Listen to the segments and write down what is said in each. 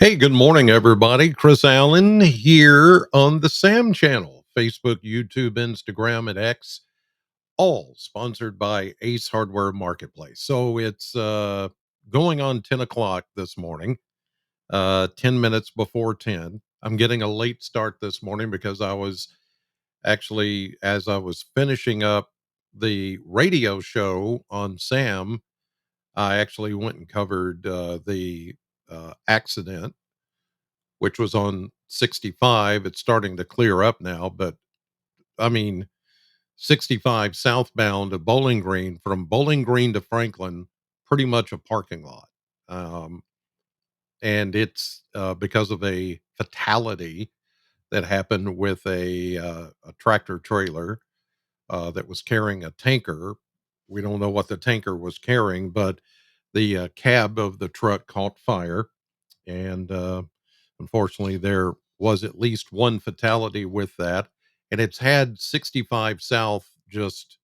Hey, good morning, everybody. Chris Allen here on the Sam channel, Facebook, YouTube, Instagram, and X, all sponsored by Ace Hardware Marketplace. So it's going on 10 o'clock this morning, 10 minutes before 10. I'm getting a late start this morning because I was actually, as I was finishing up the radio show on Sam, I actually went and covered the accident which was on 65. It's starting to clear up now, but I mean, 65 southbound to Bowling Green, from Bowling Green to Franklin, pretty much a parking lot. Um, and it's because of a fatality that happened with a tractor trailer that was carrying a tanker. We don't know what the tanker was carrying, but the cab of the truck caught fire, and unfortunately, there was at least one fatality with that, and it's had 65 South just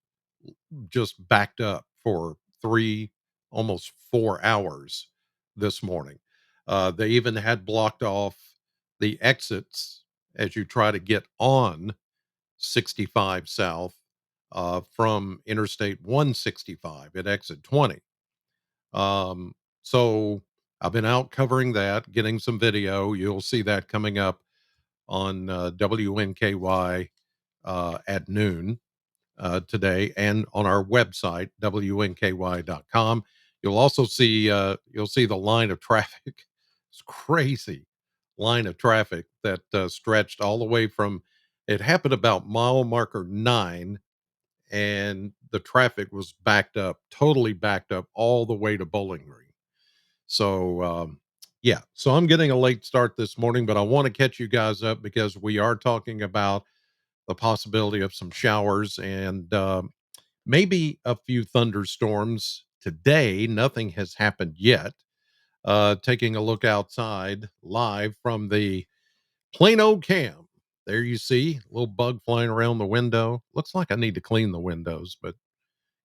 backed up for 3, almost 4 hours this morning. They even had blocked off the exits as you try to get on 65 South from Interstate 165 at exit 20. Um, so I've been out covering that, getting some video. You'll see that coming up on WNKY at noon today, and on our website WNKY.com. You'll see the line of traffic. It's crazy line of traffic that stretched all the way from. It happened about mile marker 9, and the traffic was backed up, totally backed up all the way to Bowling Green. So, yeah, so I'm getting a late start this morning, but I want to catch you guys up because we are talking about the possibility of some showers and maybe a few thunderstorms today. Nothing has happened yet. Taking a look outside live from the Plano cam. There you see a little bug flying around the window. Looks like I need to clean the windows, but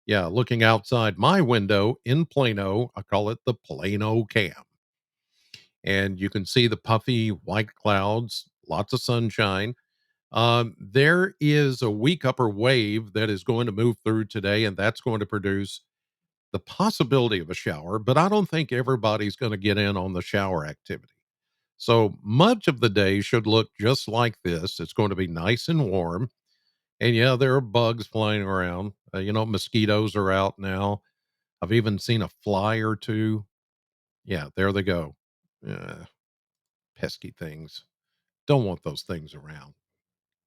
yeah, looking outside my window in Plano, I call it the Plano cam, and you can see the puffy white clouds, lots of sunshine. There is a weak upper wave that is going to move through today, and that's going to produce the possibility of a shower, but I don't think everybody's going to get in on the shower activity. So much of the day should look just like this. It's going to be nice and warm. And yeah, there are bugs flying around. Mosquitoes are out now. I've even seen a fly or two. Yeah, there they go. Yeah, pesky things. Don't want those things around.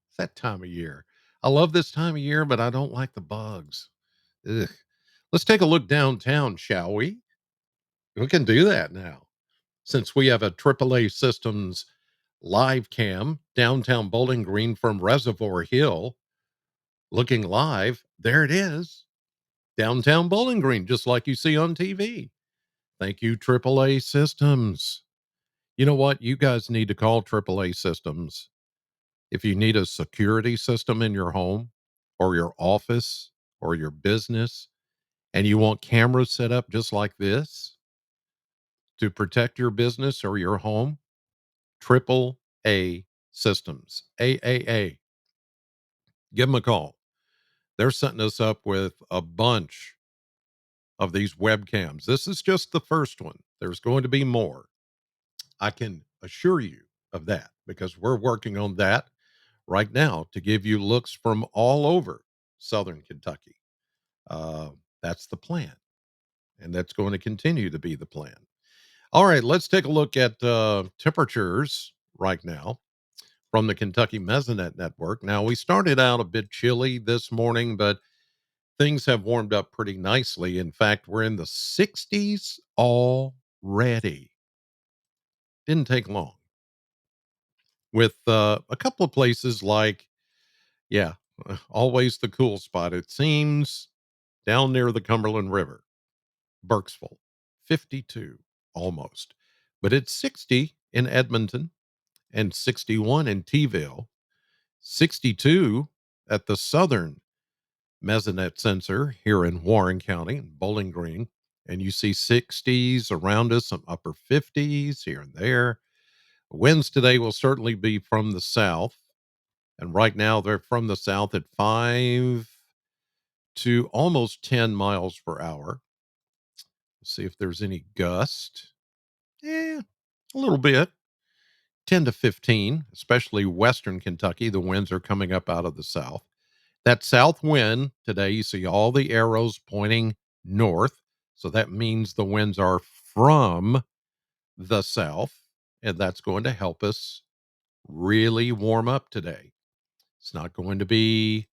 It's that time of year. I love this time of year, but I don't like the bugs. Ugh. Let's take a look downtown, shall we? We can do that now. Since we have a AAA Systems live cam downtown Bowling Green from Reservoir Hill looking live, there it is. Downtown Bowling Green, just like you see on TV. Thank you, AAA Systems. You know what? You guys need to call AAA Systems if you need a security system in your home or your office or your business, and you want cameras set up just like this to protect your business or your home. Triple A Systems, AAA. Give them a call. They're setting us up with a bunch of these webcams. This is just the first one. There's going to be more. I can assure you of that because we're working on that right now to give you looks from all over Southern Kentucky. Uh, that's the plan, and that's going to continue to be the plan. All right, let's take a look at temperatures right now from the Kentucky Mesonet Network. Now, we started out a bit chilly this morning, but things have warmed up pretty nicely. In fact, we're in the 60s already. Didn't take long with a couple of places like, yeah, always the cool spot. It seems down near the Cumberland River, Burkesville, 52 almost, but it's 60 in Edmonton and 61 in Teaville, 62 at the southern Mesonet sensor here in Warren County, Bowling Green. And you see 60s around us, some upper 50s here and there. Winds today will certainly be from the south. And right now they're from the south at 5 to almost 10 miles per hour. See if there's any gust. Yeah, a little bit. 10 to 15, especially western Kentucky. The winds are coming up out of the south. That south wind today, you see all the arrows pointing north. So that means the winds are from the south, and that's going to help us really warm up today. It's not going to be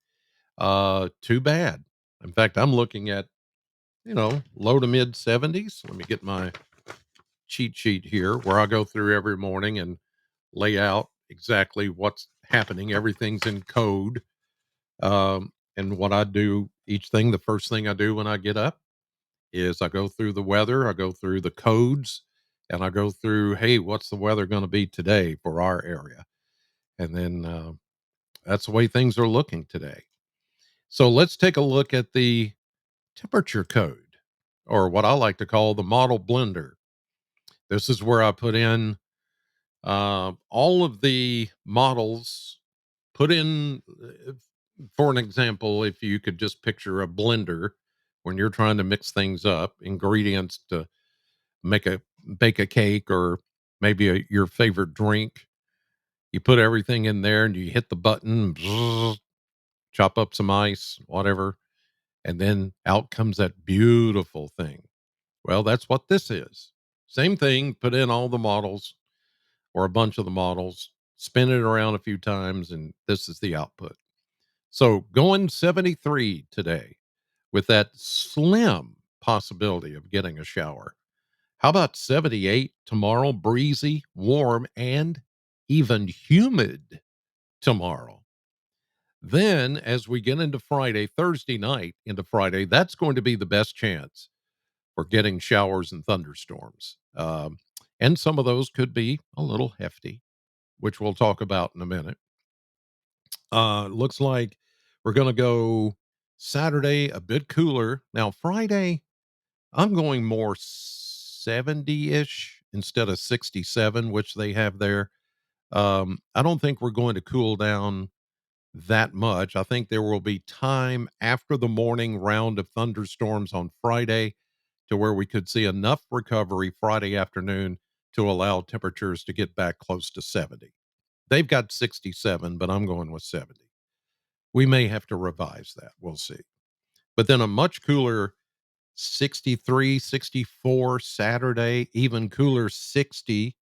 too bad. In fact, I'm looking at, low to mid 70s. Let me get my cheat sheet here where I go through every morning and lay out exactly what's happening. Everything's in code. And what I do, each thing, the first thing I do when I get up is I go through the weather, I go through the codes, and I go through, hey, what's the weather going to be today for our area? And then that's the way things are looking today. So let's take a look at the temperature code, or what I like to call the model blender. This is where I put in all of the models, put in, for an example, if you could just picture a blender when you're trying to mix things up, ingredients to make a bake a cake or maybe your favorite drink. You put everything in there and you hit the button, chop up some ice, whatever, and then out comes that beautiful thing. Well, that's what this is. Same thing, put in all the models or a bunch of the models, spin it around a few times, and this is the output. So going 73 today with that slim possibility of getting a shower. How about 78 tomorrow? Breezy, warm, and even humid tomorrow. Then, as we get into Friday, Thursday night into Friday, that's going to be the best chance for getting showers and thunderstorms. And some of those could be a little hefty, which we'll talk about in a minute. Looks like we're going to go Saturday a bit cooler. Now, Friday, I'm going more 70 ish instead of 67, which they have there. I don't think we're going to cool down that much. I think there will be time after the morning round of thunderstorms on Friday to where we could see enough recovery Friday afternoon to allow temperatures to get back close to 70. They've got 67, but I'm going with 70. We may have to revise that. We'll see. But then a much cooler 63, 64 Saturday, even cooler 60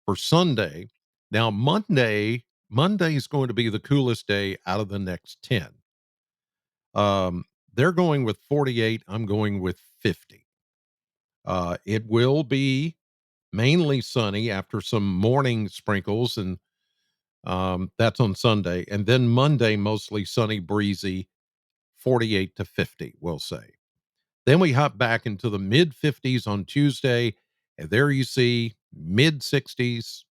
for Sunday. Now, Monday is going to be the coolest day out of the next 10. They're going with 48. I'm going with 50. It will be mainly sunny after some morning sprinkles, and that's on Sunday. And then Monday, mostly sunny, breezy, 48 to 50, we'll say. Then we hop back into the mid 50s on Tuesday. And there you see mid 60s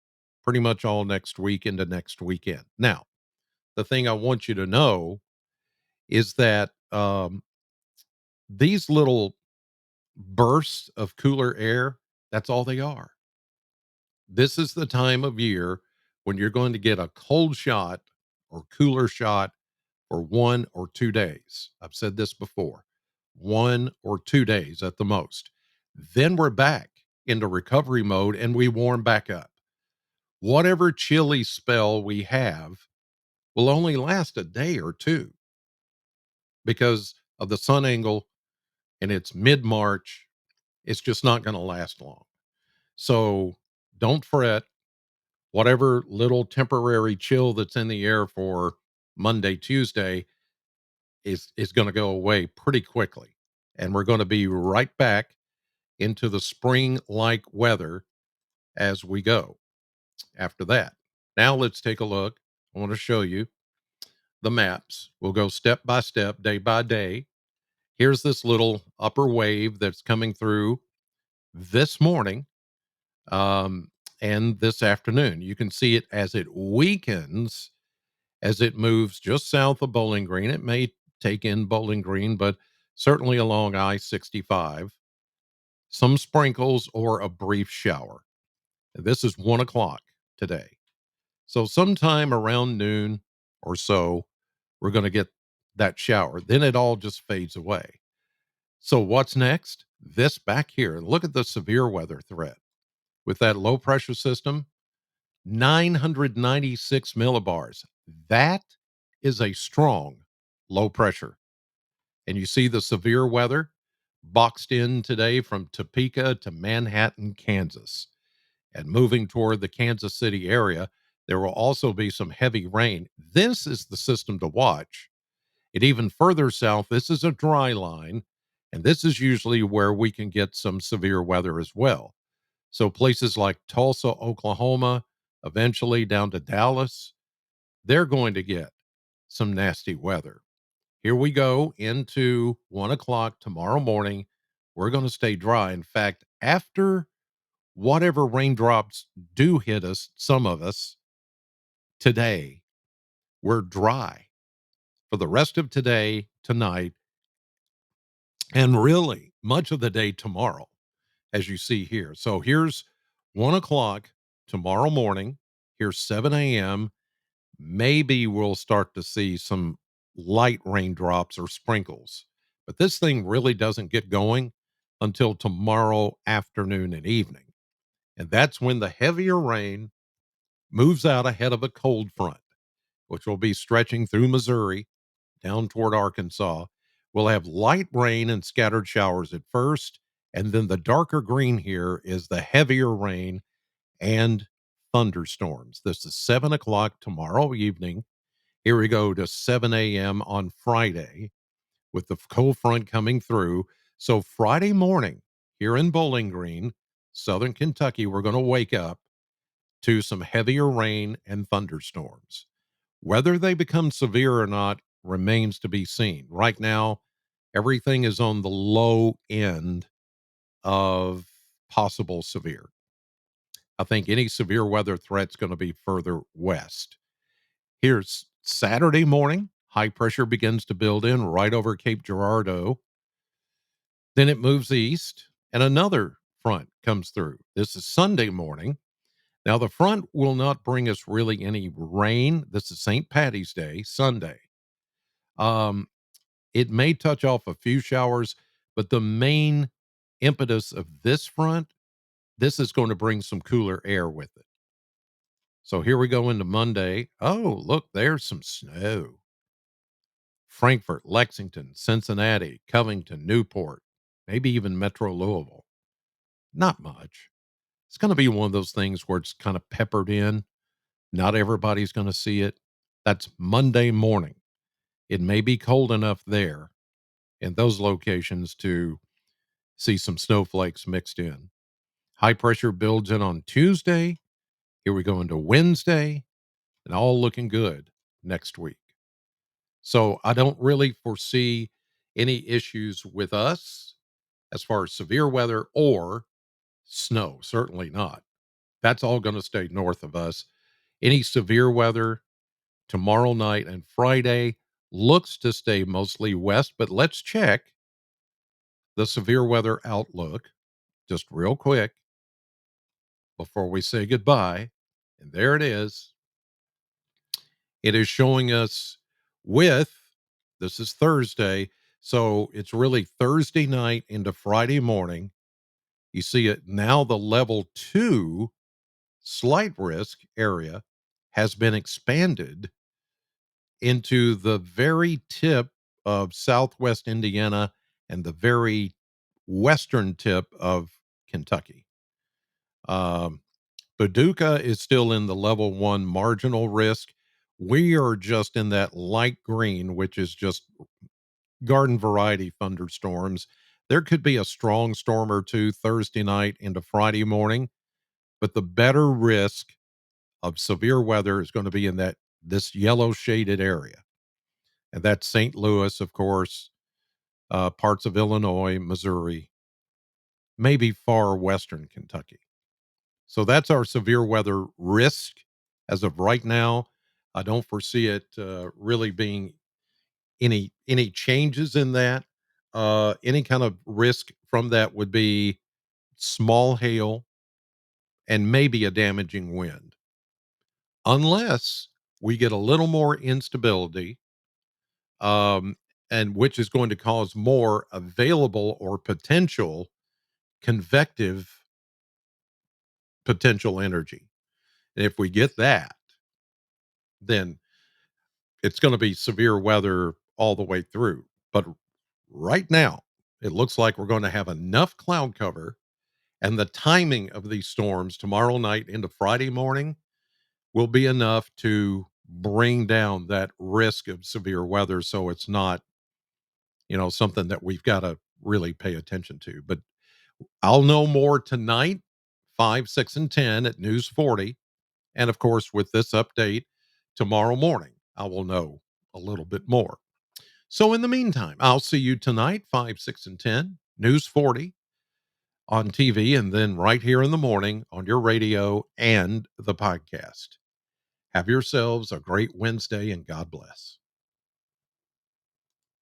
pretty much all next week into next weekend. Now, the thing I want you to know is that these little bursts of cooler air, that's all they are. This is the time of year when you're going to get a cold shot or cooler shot for 1 or 2 days. I've said this before, 1 or 2 days at the most. Then we're back into recovery mode and we warm back up. Whatever chilly spell we have will only last a day or two because of the sun angle, and it's mid March. It's just not going to last long. So don't fret. Whatever little temporary chill that's in the air for Monday, Tuesday is going to go away pretty quickly. And we're going to be right back into the spring like weather as we go after that. Now let's take a look. I want to show you the maps. We'll go step by step, day by day. Here's this little upper wave that's coming through this morning and this afternoon. You can see it as it weakens, as it moves just south of Bowling Green. It may take in Bowling Green, but certainly along I 65, some sprinkles or a brief shower. This is 1 o'clock. today. So sometime around noon or so, we're going to get that shower. Then it all just fades away. So what's next? This back here. Look at the severe weather threat with that low pressure system, 996 millibars. That is a strong low pressure. And you see the severe weather boxed in today from Topeka to Manhattan, Kansas, and moving toward the Kansas City area. There will also be some heavy rain. This is the system to watch. And even further south, this is a dry line, and this is usually where we can get some severe weather as well. So places like Tulsa, Oklahoma, eventually down to Dallas, they're going to get some nasty weather. Here we go into 1 o'clock tomorrow morning. We're going to stay dry. In fact, after whatever raindrops do hit us, some of us today, we're dry for the rest of today, tonight, and really much of the day tomorrow, as you see here. So here's 1 o'clock tomorrow morning. Here's 7 a.m. Maybe we'll start to see some light raindrops or sprinkles, but this thing really doesn't get going until tomorrow afternoon and evening. And that's when the heavier rain moves out ahead of a cold front, which will be stretching through Missouri down toward Arkansas. We'll have light rain and scattered showers at first, and then the darker green here is the heavier rain and thunderstorms. This is 7 o'clock tomorrow evening. Here we go to 7 a.m. on Friday with the cold front coming through. So Friday morning here in Bowling Green, Southern Kentucky, we're going to wake up to some heavier rain and thunderstorms. Whether they become severe or not remains to be seen. Right now, everything is on the low end of possible severe. I think any severe weather threat's going to be further west. Here's Saturday morning. High pressure begins to build in right over Cape Girardeau. Then it moves east, and another front comes through. This is Sunday morning. Now, the front will not bring us really any rain. This is St. Patty's Day, Sunday. Um, it may touch off a few showers, but the main impetus of this front, this is going to bring some cooler air with it. So here we go into Monday. Oh, look, there's some snow. Frankfort, Lexington, Cincinnati, Covington, Newport, maybe even Metro Louisville. Not much. It's going to be one of those things where it's kind of peppered in. Not everybody's going to see it. That's Monday morning. It may be cold enough there in those locations to see some snowflakes mixed in. High pressure builds in on Tuesday. Here we go into Wednesday, and all looking good next week. So I don't really foresee any issues with us as far as severe weather or snow. Certainly not. That's all going to stay north of us. Any severe weather tomorrow night and Friday looks to stay mostly west, but let's check the severe weather outlook just real quick before we say goodbye. And there it is. It is showing us with this is Thursday. So it's really Thursday night into Friday morning. You see it now, the level 2 slight risk area has been expanded into the very tip of southwest Indiana and the very western tip of Kentucky. Um, Paducah is still in the level 1 marginal risk. We are just in that light green, which is just garden variety thunderstorms. There could be a strong storm or two Thursday night into Friday morning, but the better risk of severe weather is going to be in that this yellow shaded area. And that's St. Louis, of course, parts of Illinois, Missouri, maybe far western Kentucky. So that's our severe weather risk as of right now. I don't foresee it really being any changes in that. Any kind of risk from that would be small hail and maybe a damaging wind. unless we get a little more instability, um, and which is going to cause more available or potential convective potential energy. And if we get that, then it's going to be severe weather all the way through. But right now, it looks like we're going to have enough cloud cover, and the timing of these storms tomorrow night into Friday morning will be enough to bring down that risk of severe weather. So it's not, something that we've got to really pay attention to. But I'll know more tonight, 5, 6, and 10 at News 40. And of course, with this update tomorrow morning, I will know a little bit more. So in the meantime, I'll see you tonight, 5, 6, and 10, News 40 on TV, and then right here in the morning on your radio and the podcast. Have yourselves a great Wednesday and God bless.